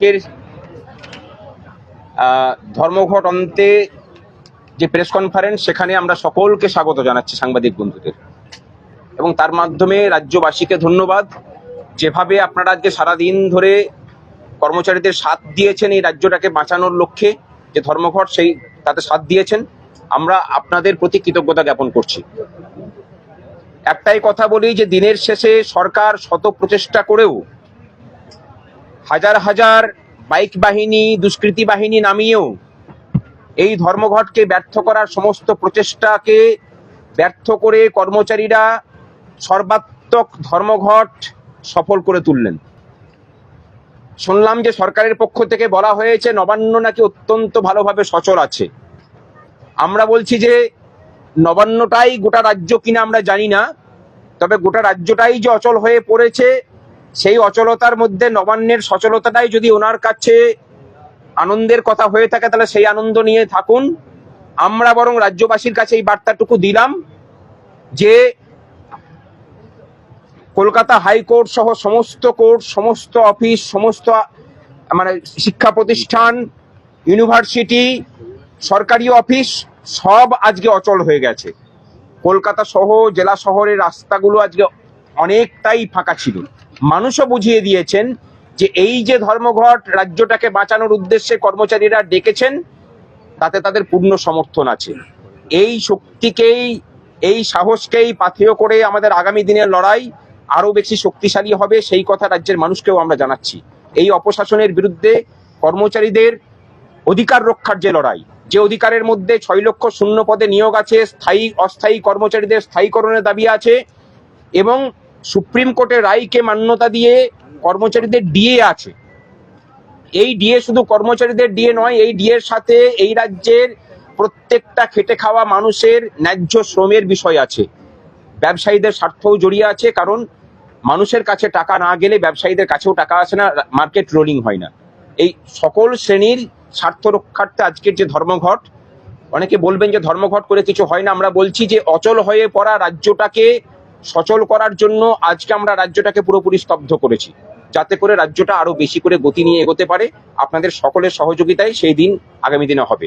আজকের ধর্মঘট অন্তে যে প্রেস কনফারেন্স, সেখানে আমরা সকলকে স্বাগত জানাচ্ছি, সাংবাদিক বন্ধুদের, এবং তার মাধ্যমে রাজ্যবাসীকে ধন্যবাদ। যেভাবে আপনারা আজকে সারাদিন ধরে কর্মচারীদের সাথ দিয়েছেন এই রাজ্যটাকে বাঁচানোর লক্ষ্যে, যে ধর্মঘট সেই তাতে সাথ দিয়েছেন, আমরা আপনাদের প্রতি কৃতজ্ঞতা জ্ঞাপন করছি। একটাই কথা বলি যে দিনের শেষে সরকার শত প্রচেষ্টা করেও হাজার হাজার বাইক বাহিনী, দুষ্কৃতী বাহিনী নামিয়েও এই ধর্মঘটকে ব্যর্থ করার সমস্ত প্রচেষ্টাকে ব্যর্থ করে কর্মচারীরা সর্বাত্মক ধর্মঘট সফল করে তুললেন। শুনলাম যে সরকারের পক্ষ থেকে বলা হয়েছে নবান্ন নাকি অত্যন্ত ভালোভাবে সচল আছে। আমরা বলছি যে নবান্নটাই গোটা রাজ্য কিনা আমরা জানি না, তবে গোটা রাজ্যটাই যে অচল হয়ে পড়েছে, সেই অচলতার মধ্যে নবান্নের সচলতাটাই যদি ওনার কাছে আনন্দের কথা হয়ে থাকে, তাহলে সেই আনন্দ নিয়ে থাকুন। আমরা বরং রাজ্যবাসীর কাছে এই বার্তাটুকু দিলাম যে কলকাতা হাইকোর্ট সহ সমস্ত কোর্ট, সমস্ত অফিস, সমস্ত শিক্ষা প্রতিষ্ঠান, ইউনিভার্সিটি, সরকারি অফিস সব আজকে অচল হয়ে গেছে। কলকাতা সহ জেলা শহরের রাস্তাগুলো আজকে অনেকটাই ফাঁকা ছিল। মানুষও বুঝিয়ে দিয়েছেন যে এই যে ধর্মঘট রাজ্যটাকে বাঁচানোর উদ্দেশ্যে কর্মচারীরা ডেকেছেন, তাতে তাদের পূর্ণ সমর্থন আছে। এই শক্তিকেই, এই সাহসকেই পাথেয় করে আমাদের আগামী দিনের লড়াই আরো বেশি শক্তিশালী হবে, সেই কথা রাজ্যের মানুষকেও আমরা জানাচ্ছি। এই অপশাসনের বিরুদ্ধে কর্মচারীদের অধিকার রক্ষার যে লড়াই, যে অধিকারের মধ্যে 6 লক্ষ শূন্য পদে নিয়োগ আছে, স্থায়ী অস্থায়ী কর্মচারীদের স্থায়ীকরণের দাবি আছে, এবং সুপ্রিম কোর্টের রায়কে মান্যতা দিয়ে কর্মচারীদের ডিএ আছে। এই ডিএ শুধু কর্মচারীদের ডিএ নয়, এই ডিএর সাথে এই রাজ্যের প্রত্যেকটা খেটে খাওয়া মানুষের ন্যায্য শ্রমের বিষয় আছে। ব্যবসায়ীদের স্বার্থও জড়িয়ে আছে, কারণ মানুষের কাছে টাকা না গেলে ব্যবসায়ীদের কাছেও টাকা আসে না, মার্কেট রোলিং হয় না। এই সকল শ্রেণীর স্বার্থ রক্ষার্থে আজকের যে ধর্মঘট, অনেকে বলবেন যে ধর্মঘট করে কিছু হয় না। আমরা বলছি যে অচল হয়ে পড়া রাজ্যটাকে সচল করার জন্য আজকে আমরা রাজ্যটাকে পুরোপুরি স্তব্ধ করেছি, যাতে করে রাজ্যটা আরো বেশি করে গতি নিয়ে এগোতে পারে। আপনাদের সকলের সহযোগিতায় সেই দিন আগামী দিনে হবে।